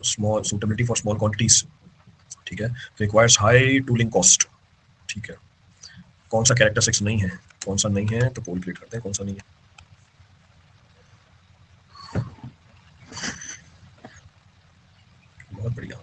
Small suitability for small quantities, ठीक है, requires high tooling cost, ठीक है। कौन सा कैरेक्टरिस्टिक्स नहीं है, कौन सा नहीं है, तो पोल क्रिएट करते हैं कौन सा नहीं है। बहुत बढ़िया।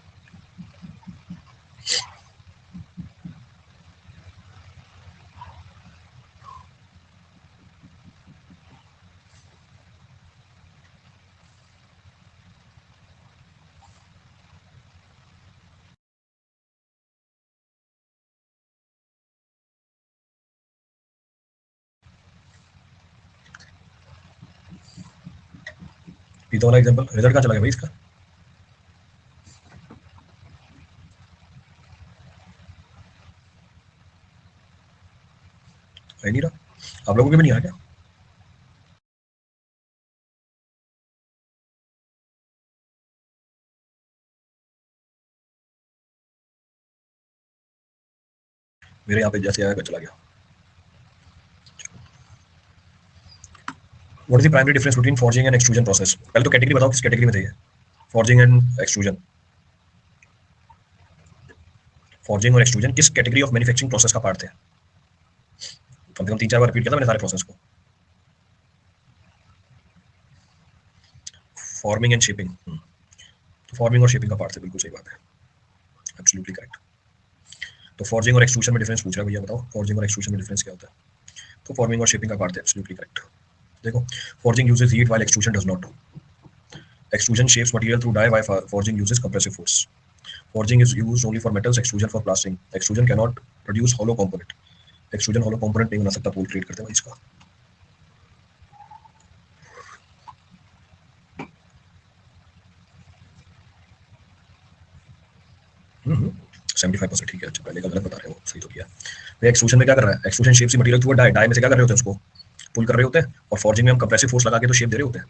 पीता वाला एग्जांपल, रिजल्ट कहाँ चला गया भाई इसका? है नहीं रहा, आप लोगों के भी नहीं आ क्या? मेरे यहाँ पे जैसे आया चला गया। What is the primary difference between forging and extrusion process? पहले तो कैटेगरी बताओ, किस कैटेगरी में चाहिए फॉर्जिंग एंड एक्सट्रूजन? फॉर्जिंग और एक्सट्रूजन किस कैटेगरी ऑफ मैन्युफैक्चरिंग प्रोसेस का पार्ट थे? कम से कम 3-4 बार रिपीट किया था मैंने सारे प्रोसेस को। फॉर्मिंग एंड शेपिंग, तो फॉर्मिंग और शेपिंग का पार्ट है, बिल्कुल सही बात है, एब्सोल्युटली करेक्ट। तो फॉर्जिंग और एक्सट्रूजन में डिफरेंस पूछ रहा है भैया, बताओ फॉर्जिंग और एक्सट्रूजन में डिफरेंस क्या होता है? तो फॉर्मिंग और शेपिंग का पार्ट है, एब्सोल्युटली करेक्ट। देखो, forging uses heat while extrusion does not. Extrusion shapes material through die, while forging uses compressive force. Forging is used only for metals, extrusion for plastering. Extrusion cannot produce hollow component. Extrusion hollow component नहीं बना सकता, पोल create करते हैं भाई इसका। हम्म 75% ठीक है। अच्छा, पहले का गलत बता रहे हो, सही तो किया भैया। एक्सट्रूशन में क्या कर रहा है? एक्सट्रूशन शेप से मटेरियल थ्रू डाई, डाई में से क्या कर रहे होते हैं, उसको पुल कर रहे होते हैं, और फॉर्जिंग में हम कंप्रेसिव फोर्स लगा के तो शेप दे रहे होते हैं।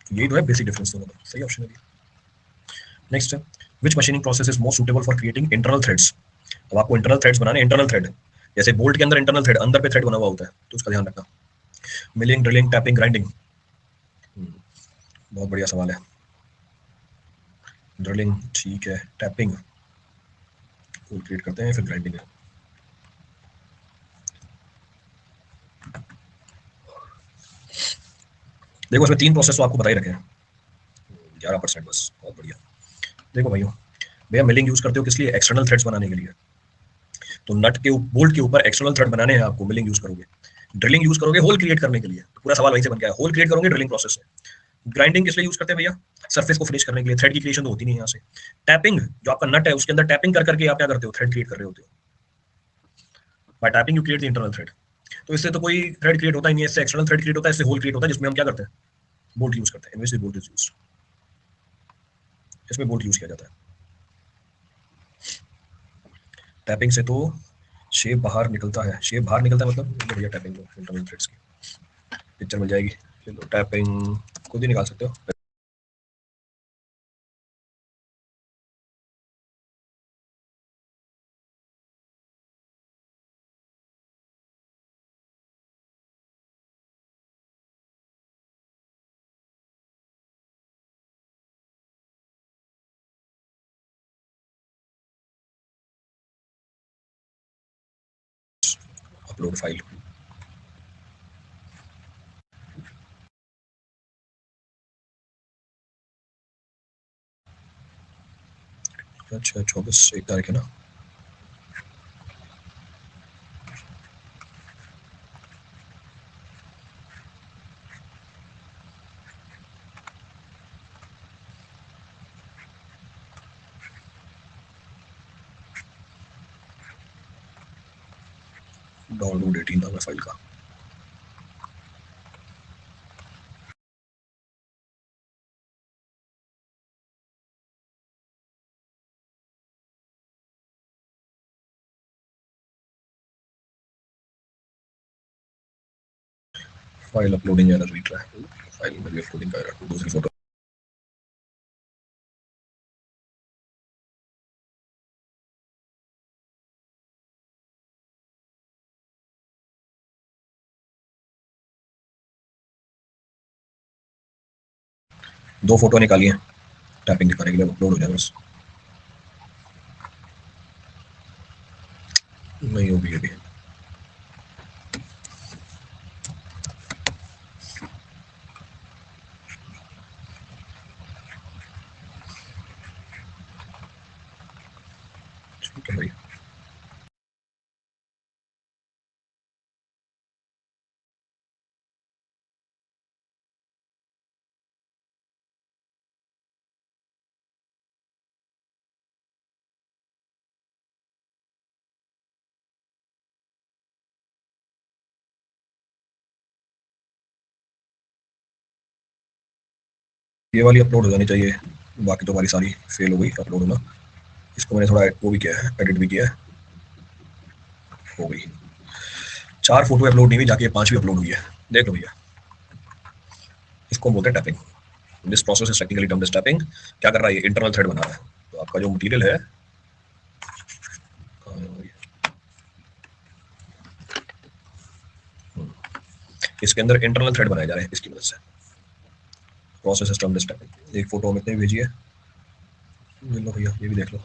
तो यही तो है बेसिक डिफरेंस दोनों में, सही ऑप्शन है। Next, which machining process is most suitable for creating internal threads? अब आपको इंटरनल थ्रेड्स बनाने, इंटरनल थ्रेड जैसे बोल्ट के अंदर इंटरनल थ्रेड, अंदर पे थ्रेड बना हुआ होता है, तो उसका ध्यान रखना। Milling, drilling, tapping, grinding. बहुत बढ़िया सवाल है। ड्रिलिंग ठीक है, टैपिंग पोल क्रिएट करते हैं, फिर ग्राइंडिंग है। देखो इसमें 3 प्रोसेस तो आपको बता ही रखे हैं, 11% बस, बहुत बढ़िया। देखो भाइयों, भैया मिलिंग यूज करते हो किस लिए? एक्सटर्नल थ्रेड्स बनाने के लिए। तो नट के बोल्ट के ऊपर एक्सटर्नल थ्रेड बनाने हैं आपको, मिलिंग यूज करोगे। ड्रिलिंग यूज करोगे होल क्रिएट करने के लिए, तो पूरा सवाल वहीं से बन गया, होल क्रिएट करोगे ड्रिलिंग प्रोसेस से। ग्राइंडिंग किस लिए यूज करते हैं भैया? सरफेस को फिनिश करने के लिए, थ्रेड की क्रिएशन तो होती नहीं है यहाँ से। टैपिंग, जो आपका नट है उसके अंदर टैपिंग कर करके आप क्या करते हो? थ्रेड क्रिएट कर रहे होते हो। Bye tapping you create the internal thread. तो इससे तो कोई थ्रेड क्रिएट होता ही नहीं है, इससे एक्सटर्नल थ्रेड क्रिएट होता है, इससे होल क्रिएट होता है, जिसमें हम क्या करते हैं? बोल्ट यूज करते हैं, इनमें बोल्ट इज यूज, इसमें बोल्ट यूज किया जाता है। टैपिंग से तो शेप बाहर निकलता है, शेप बाहर निकलता है मतलब भैया टैपिंग इंटरनल थ्रेड्स की पिक्चर मिल जाएगी, चलो टैपिंग खुद ही निकाल सकते हो। अपलोड फाइल, अच्छा 24 1 तारीख है ना। डाउनलोड 18 था फाइल का। फाइल अपलोडिंग एरर रीड रहा है, फाइल में भी अपलोडिंग का एरर, दूसरी फोटो। दो फोटो निकाली है, टैपिंग दिखाने के लिए अपलोड हो जाए बस। नहीं होगी अभी। ठीक है भाई। ये वाली अपलोड हो जानी चाहिए, बाकी तो हमारी सारी फेल हो गई अपलोड होना। इसको मैंने थोड़ा वो भी किया है, एडिट भी किया है, हो गई। 4 फोटो अपलोड नहीं हुई, जाके 5 भी अपलोड हुई है। देख लो भैया, इसको हम बोलते हैं tapping. This process is technically termed as tapping. क्या कर रहा है ये? इंटरनल थ्रेड बना रहा है। तो आपका जो मटेरियल है, इसके अंदर इंटरनल थ्रेड बनाए जा रहे हैं इसकी मदद से। Process is termed as tapping. एक फोटो हम इतने भेजी है, ले लो भैया, ये भी देख लो।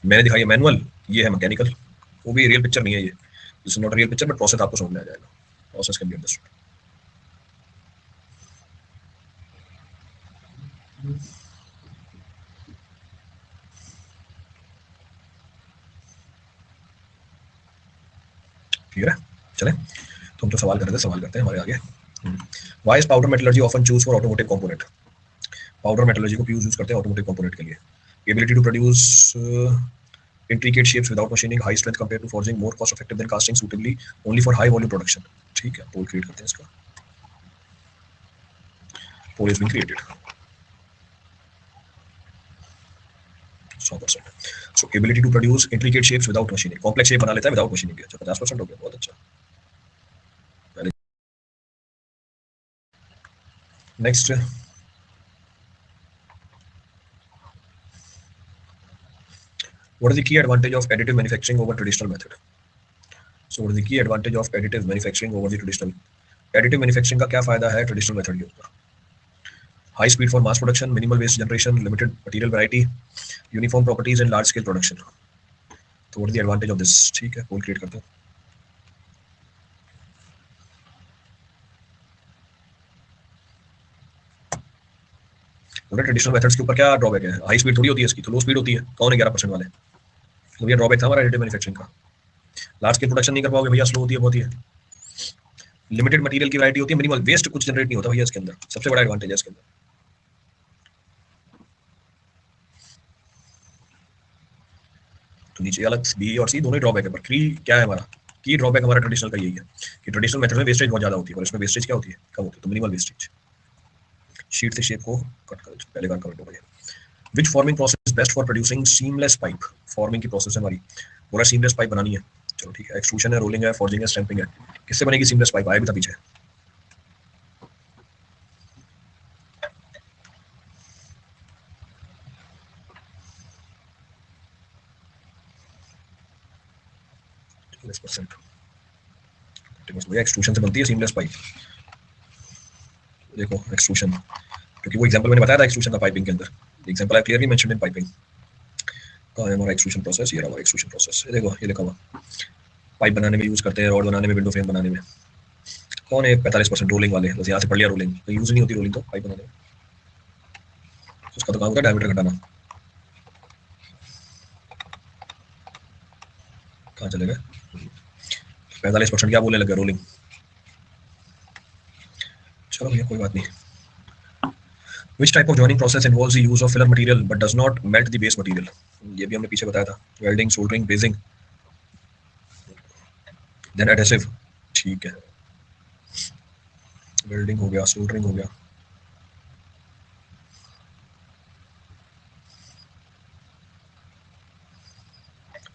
मैंने दिखाई है मैनुअल, ये है मैकेनिकल। वो भी रियल पिक्चर नहीं है ये, this is not real picture, but process आपको समझ में आ जाएगा। Process can be understood. Clear है? चले, तो हम तो सवाल कर रहे थे, सवाल करते हैं हमारे आगे। Why is powder metallurgy often chose for automotive component? Powder metallurgy को यूज करते हैं ऑटोमोटिव कंपोनेंट के लिए। Ability to produce intricate shapes without machining, high strength compared to forging, more cost effective than casting, suitably only for high volume production। ठीक है, poll create करते हैं इसका। Poll is being created 100%। So ability to produce intricate shapes without machining, complex shape बना लेता है without machining के। अच्छा 50% हो गया, बहुत अच्छा। Next, what is the key advantage of additive manufacturing over traditional method? So what is the key advantage of additive manufacturing over the traditional? Additive manufacturing का क्या फायदा है ट्रेडिशनल मेथड के ऊपर? High speed for mass production, minimal waste generation, limited material variety, uniform properties and large scale production. तो what is the advantage of this? ठीक है, poll create करते हैं। तो ट्रेडिशनल मेथड्स के ऊपर क्या ड्रॉबैक है? हाई स्पीड थोड़ी होती है इसकी, तो लो स्पीड होती है। कौन है 11% वाले? तो ये ड्रॉबैक था हमारा एडिटिव मैन्युफैक्चरिंग का। लार्ज स्केल प्रोडक्शन नहीं कर पाओगे भैया, स्लो होती है बहुत ही। लिमिटेड मटेरियल की वैरायटी होती है, मिनिमल वेस्ट कुछ जनरेट नहीं होता भैया इसके अंदर, सबसे बड़ा एडवांटेज है इसके अंदर। तो नीचे अलग बी और सी दोनों ही ड्रॉबैक है, पर की क्या है हमारा? की ड्रॉबैक हमारा ट्रेडिशनल का यही है कि ट्रेडिशनल मेथड में वेस्टेज बहुत ज्यादा होती है, और इसमें वेस्टेज क्या होती है? कम होती है, तो मिनिमल वेस्टेज। शीट से शेप को कट कर, पहले बार कमेंट हो गया। Which forming process best for producing seamless pipe? Forming की प्रोसेस है हमारी, पूरा सीमलेस पाइप बनानी है। चलो ठीक है, एक्सट्रूशन है, रोलिंग है, फॉर्जिंग है, स्टैंपिंग है। किससे बनेगी सीमलेस पाइप? आया भी था पीछे। एक्सट्रूशन से बनती है सीमलेस पाइप। देखो एक्सट्रूशन, क्योंकि वो एग्जांपल मैंने बताया था एक्सट्रूशन का पाइपिंग के अंदर। Example I clearly mentioned in piping. कहाँ है हमारा एक्सट्रूशन प्रोसेस? ये रहा हमारा एक्सट्रूशन प्रोसेस। ये देखो, ये लिखा हुआ पाइप बनाने में यूज करते हैं, रॉड बनाने में, विंडो फ्रेम बनाने में। कौन है 45% रोलिंग वाले? बस यहाँ से पढ़ लिया रोलिंग, तो यूज नहीं होती रोलिंग तो पाइप बनाने में। उसका तो काम होता है डायमीटर घटाना। कहाँ चले गए? 45% क्या बोलने लगे? रोलिंग। चलो भैया कोई बात नहीं। Which type of joining process involves the use of filler material but does not melt the base material? ये भी हमने पीछे बताया था। Welding, soldering, brazing, then adhesive. ठीक है, वेल्डिंग हो गया, सोल्डरिंग हो गया।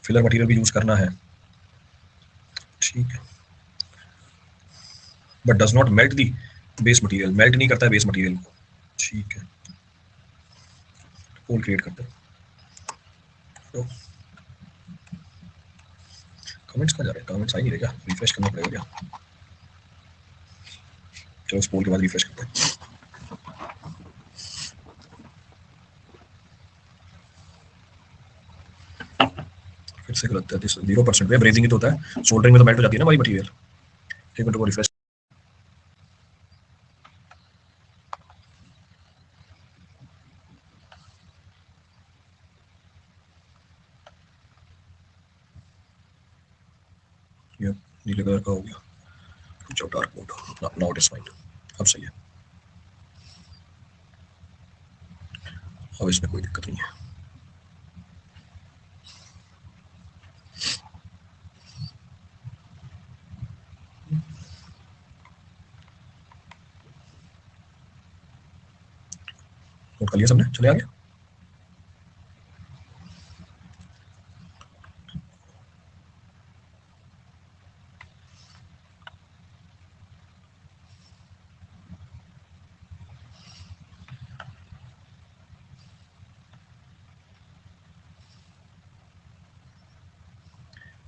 फिलर मटेरियल भी यूज करना है, ठीक है, but does not melt the base material. Melt नहीं करता है बेस मटेरियल को। ठीक है, पोल क्रिएट करते हैं। तो कमेंट्स कहाँ जा रहे हैं? कमेंट्स आ ही नहीं रहे क्या? रिफ्रेश करना पड़ेगा क्या? चलो इस पोल के बाद रिफ्रेश करते हैं। फिर से गलत है, 0% पे ब्रेजिंग ही तो होता है, सोल्डरिंग में तो मेल्ट हो जाती है ना हमारी मटेरियल। एक मिनट को रिफ्रेश, ये नीले कलर का हो गया, जो dark mode, now it is fine, अब सही है, अब इसमें कोई दिक्कत नहीं है। नोट कर लिया सबने, चले आगे।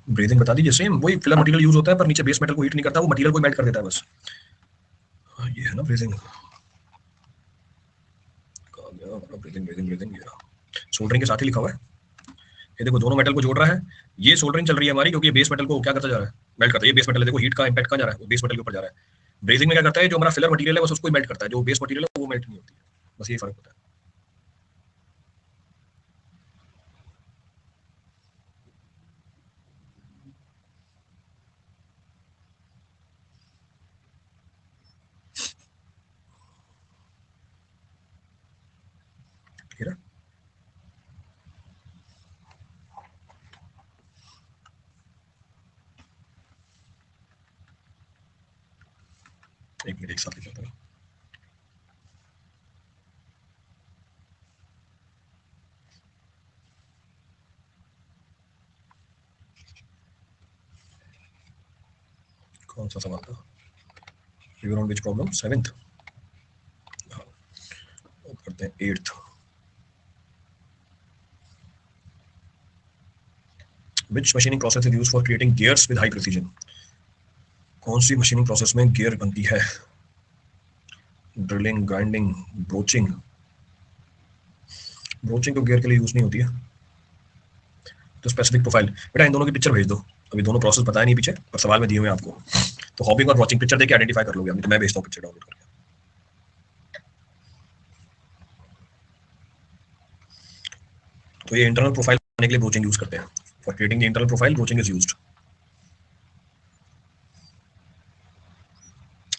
ब्रीदिंग बता दीजिए, सेम वही फिलर मटेरियल यूज होता है, पर नीचे बेस मेटल को हीट नहीं करता, वो मटेरियल को मेल्ट कर देता है बस। ये है ना ब्रीदिंग, कहा गया ब्रीदिंग ब्रीदिंग ब्रीदिंग, ये सोल्डरिंग के साथ ही लिखा हुआ है। ये देखो दोनों मेटल को जोड़ रहा है, ये सोल्डरिंग चल रही है हमारी, क्योंकि ये बेस मेटल को क्या करता जा रहा है, मेल्ट करता है। ये बेस मेटल है, देखो हीट का इंपैक्ट कहाँ जा रहा है, वो बेस मेटल के ऊपर जा रहा है। ब्रेजिंग में क्या करता है, जो हमारा फिलर मटेरियल है बस उसको मेल्ट करता है, जो बेस मटेरियल है वो मेल्ट नहीं होती है, बस ये फर्क होता है। ठीक है, एक मिनट एक साथ लिख लेता हूँ। कौन सा सवाल था, figure on which problem, 7th, करते हैं 8th। Which machining process is used for creating gears with high precision? कौन सी मशीनिंग प्रोसेस में गियर बनती है, ड्रिलिंग, ग्राइंडिंग, ब्रोचिंग। ब्रोचिंग तो गियर के लिए यूज नहीं होती है, तो स्पेसिफिक प्रोफाइल, बेटा इन दोनों की पिक्चर भेज दो, अभी दोनों प्रोसेस बताया नहीं पीछे, पर सवाल में दिए हुए आपको, तो हॉबिंग और वॉचिंग पिक्चर देके आइडेंटिफाई कर लोगे, अभी तो मैं भेजता हूँ पिक्चर डाउनलोड करके। तो ये इंटरनल प्रोफाइल बनाने के लिए ब्रोचिंग यूज करते हैं, for creating the internal profile broaching is used.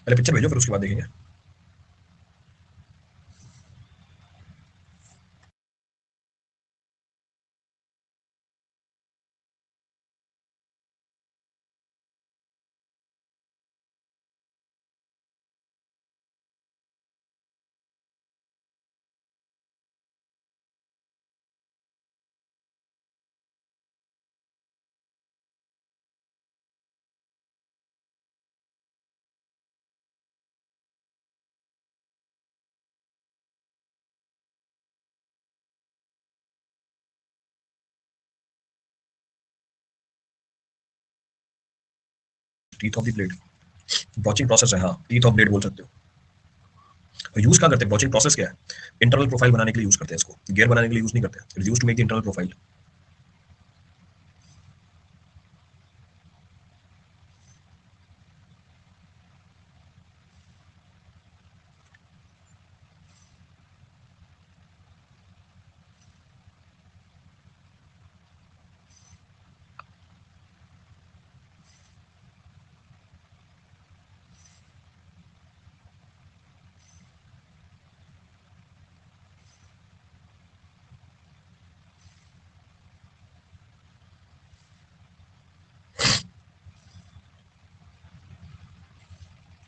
पहले पिक्चर भेजो फिर उसके बाद देखेंगे। Teeth of the blade, broaching process है, हाँ टीथ ऑफ ब्लेड बोल सकते हो। तो यूज क्या करते हैं, ब्रोचिंग प्रोसेस क्या है, इंटरनल प्रोफाइल बनाने के लिए यूज करते हैं इसको, गियर बनाने के लिए यूज नहीं करते, it is used to make the internal profile.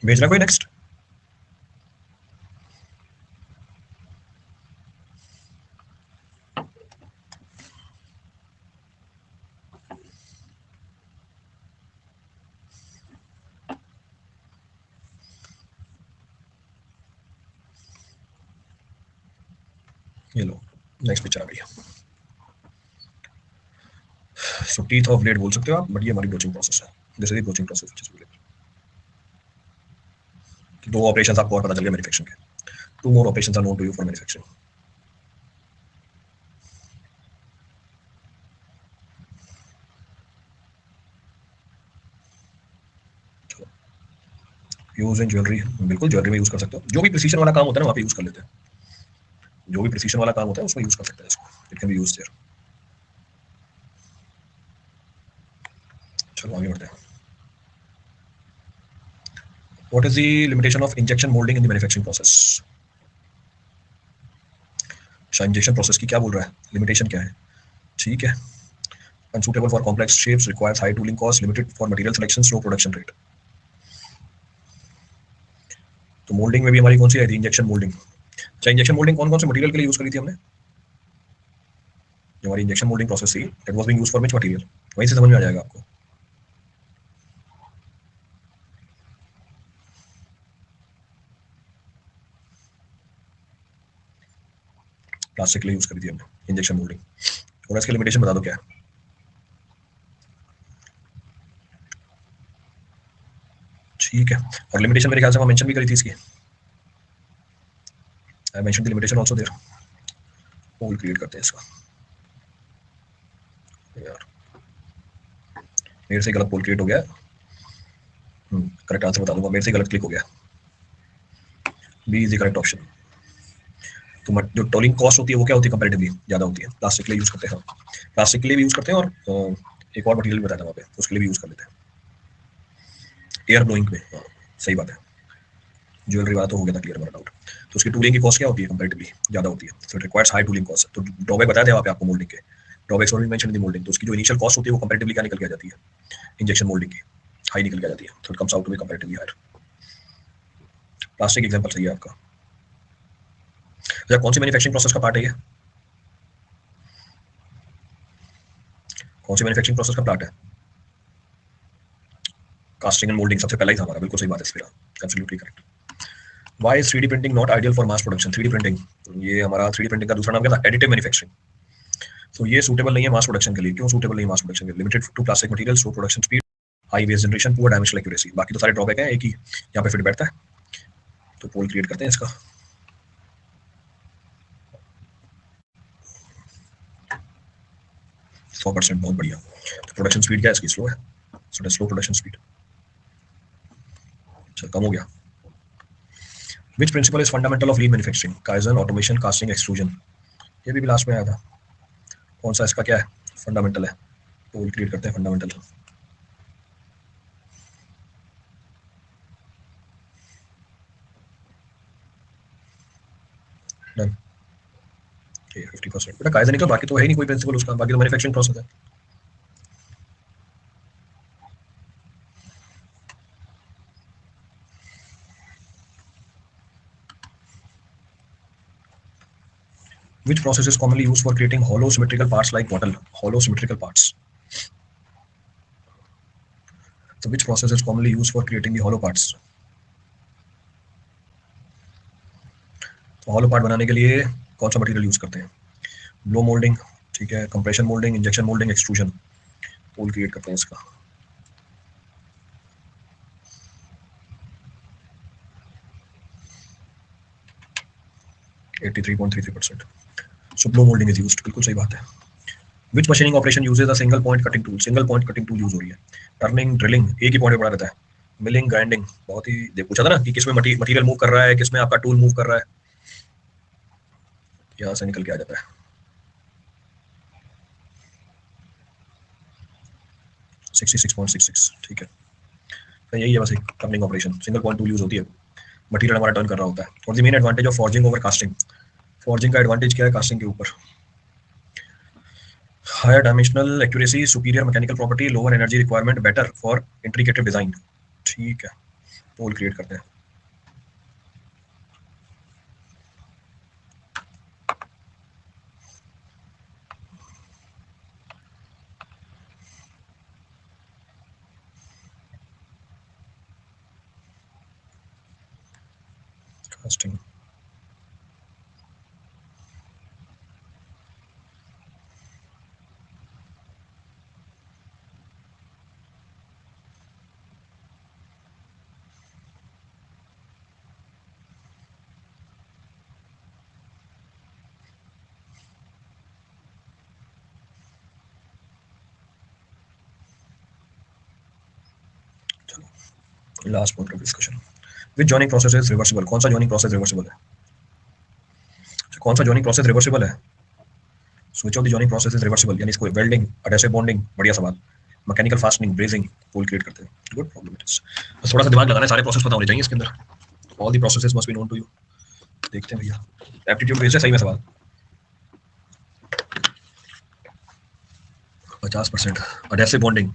भेजना कोई नेक्स्ट, ये लो नेक्स्ट पिक्चर आ गई है। सो टीथ ऑफ ब्लेड बोल सकते हो आप, बट ये हमारी ब्रोचिंग प्रोसेस है, this is the broaching process. दो ऑपरेशंस आपको और पता चल गए मैन्युफैक्चरिंग के, two more operations are known to you for manufacturing. Use in jewellery, बिल्कुल ज्वेलरी में यूज कर सकते हो, जो भी प्रिसीजन वाला काम होता है ना वहाँ पे यूज कर लेते हैं, जो भी प्रिसीजन वाला काम होता है उसमें यूज कर सकते हैं इसको, it can be used there. चलो आगे बढ़ते हैं। What is the limitation of injection moulding in the manufacturing process? अच्छा, इंजेक्शन प्रोसेस की क्या बोल रहा है, लिमिटेशन क्या है? ठीक है, unsuitable for complex shapes, requires high tooling cost, limited for material selection, slow production rate। तो मोल्डिंग में भी हमारी कौन सी आई थी, इंजेक्शन मोल्डिंग। अच्छा, इंजेक्शन मोल्डिंग कौन कौन से मटेरियल के लिए यूज करी थी हमने, जो हमारी इंजेक्शन मोल्डिंग प्रोसेस थी, that was being used for which material, वहीं से समझ में आ जाएगा आपको। प्लास्टिक के लिए यूज करी थी हमने इंजेक्शन मोल्डिंग। और इसकी लिमिटेशन बता दो क्या है। ठीक है, और लिमिटेशन मेरे ख्याल से वहां मेंशन भी करी थी इसकी, I mention the limitation also there. Poll create करते हैं इसका, यार मेरे से गलत पोल क्रिएट हो गया। करेक्ट आंसर बता दूंगा, मेरे से गलत क्लिक हो गया। B is the correct option. तो जो टोलिंग कॉस्ट होती है वो क्या होती है, कंपैरेटिवली ज्यादा होती है, प्लास्टिक के लिए यूज करते हैं, प्लास्टिक के लिए भी यूज करते हैं, और एक और मटेरियल बताया था वहाँ पे, उसके लिए भी यूज कर लेते हैं, एयर ब्लोइंग में। हाँ, सही बात है, ज्वेलरी वाला तो हो गया था क्लियर हमारा डाउट। तो उसकी टूलिंग की कॉस्ट क्या होती है, कंपैरेटिवली ज्यादा होती है, so it requires high tooling cost. तो ड्रॉबैक बताया था वहाँ पे आपको मोल्डिंग के, drawbacks already mention in the moulding. तो उसकी जो इनिशियल कॉस्ट होती है वो कंपैरेटिवली क्या निकल के आ जाती है, इंजेक्शन मोल्डिंग की हाई निकल के आ जाती है, तो it comes out to be comparatively higher. Plastic example सही है आपका। अच्छा, कौन सी मैन्युफैक्चरिंग प्रोसेस का पार्ट है ये, कौन सी मैन्युफैक्चरिंग प्रोसेस का पार्ट है, कास्टिंग एंड मोल्डिंग सबसे पहला ही था हमारा, बिल्कुल सही बात है, इसमें absolutely correct. Why is 3D printing not ideal for mass production? 3D printing, ये हमारा 3D प्रिंटिंग का दूसरा नाम क्या था, एडिटिव मैन्युफैक्चरिंग। तो ये सूटेबल नहीं है मास प्रोडक्शन के लिए, क्यों सूटेबल नहीं है मास प्रोडक्शन के लिए, limited to plastic material, slow production speed, high waste generation, poor dimensional accuracy. बाकी तो सारे ड्रॉबैक है, एक ही यहाँ पे फिट बैठता है। तो पोल क्रिएट करते हैं इसका। 100%, बहुत बढ़िया। तो प्रोडक्शन स्पीड क्या है इसकी, स्लो है, सो स्लो प्रोडक्शन स्पीड। चल कम हो गया। Which principle is fundamental of lean manufacturing? Kaizen, automation, casting, extrusion. ये भी लास्ट में आया था, कौन सा इसका क्या है, फंडामेंटल है। पोल क्रिएट करते हैं फंडामेंटल। डन, 50%। बेटा काइजन निकल, बाकी तो है ही नहीं कोई प्रिंसिपल उसका, बाकी तो मैन्युफैक्चरिंग प्रोसेस है। Which process is commonly used for creating hollow symmetrical parts like bottle? Hollow symmetrical parts. So which process is commonly used for creating the hollow parts? तो hollow part बनाने के लिए कौन सा मटेरियल यूज करते हैं, blow moulding, ठीक है, compression moulding, injection moulding, extrusion. Poll create करते हैं इसका। Eighty 83.33%। So blow moulding is used, बिल्कुल सही बात है। Which machining operation uses a single point cutting tool? Single point cutting tool use हो रही है, टर्निंग, ड्रिलिंग, एक ही पॉइंट पे बना रहता है, मिलिंग, ग्राइंडिंग। बहुत ही पूछा था ना कि किसमें मटेरियल मूव कर रहा है, किसमें आपका टूल मूव कर रहा है, यहाँ से निकल के आ जाता है। 66.66, ठीक है। तो यही है बस, एक turning operation, single point tool use होती है, मटेरियल हमारा टर्न कर रहा होता है। और the main advantage of forging over casting, forging का एडवांटेज क्या है कास्टिंग के ऊपर, higher dimensional accuracy, superior mechanical property, lower energy requirement, better for intricated design. ठीक है, पोल क्रिएट करते हैं। कास्टिंग, चलो last point of discussion, which joining process is reversible, कौन सा जॉइनिंग प्रोसेस रिवर्सिबल है? कौन सा जॉइनिंग प्रोसेस रिवर्सिबल है? Switch off the joining process is reversible, यानी इसको वेल्डिंग, एडहेसिव बॉन्डिंग, बढ़िया सवाल, mechanical fastening, brazing, pool create करते हैं, गुड प्रॉब्लम इट इज। बस थोड़ा सा दिमाग लगाना है, सारे प्रोसेस पता होने चाहिए इसके अंदर, all the processes must be known to you. देखते हैं भैया, एप्टीट्यूड बेस्ड है सही में सवाल, 50%। एडहेसिव बॉन्डिंग,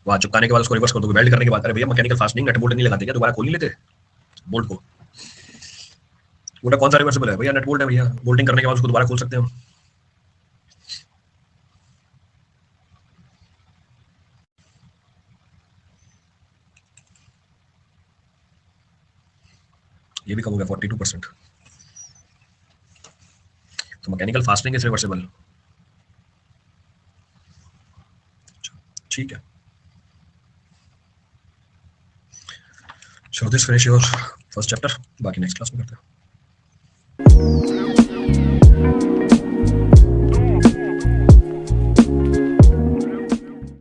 वहां चिपकाने के बाद उसको रिवर्स कर दोगे, वेल्ड करने के बाद, अरे भैया मैकेनिकल फास्टनिंग नट बोल्ट नहीं लगाते क्या, दोबारा खोल नहीं लेते बोल्ट को? बोला कौन सा रिवर्सिबल है भैया? नट बोल्ट है भैया, बोल्टिंग करने के बाद उसको दोबारा खोल सकते हैं हम। ये भी कम हो गया 42%। तो मैकेनिकल फास्टनिंग इज रिवर्सिबल, ठीक है। So this finish your first chapter, बाकी नेक्स्ट क्लास में करते हैं।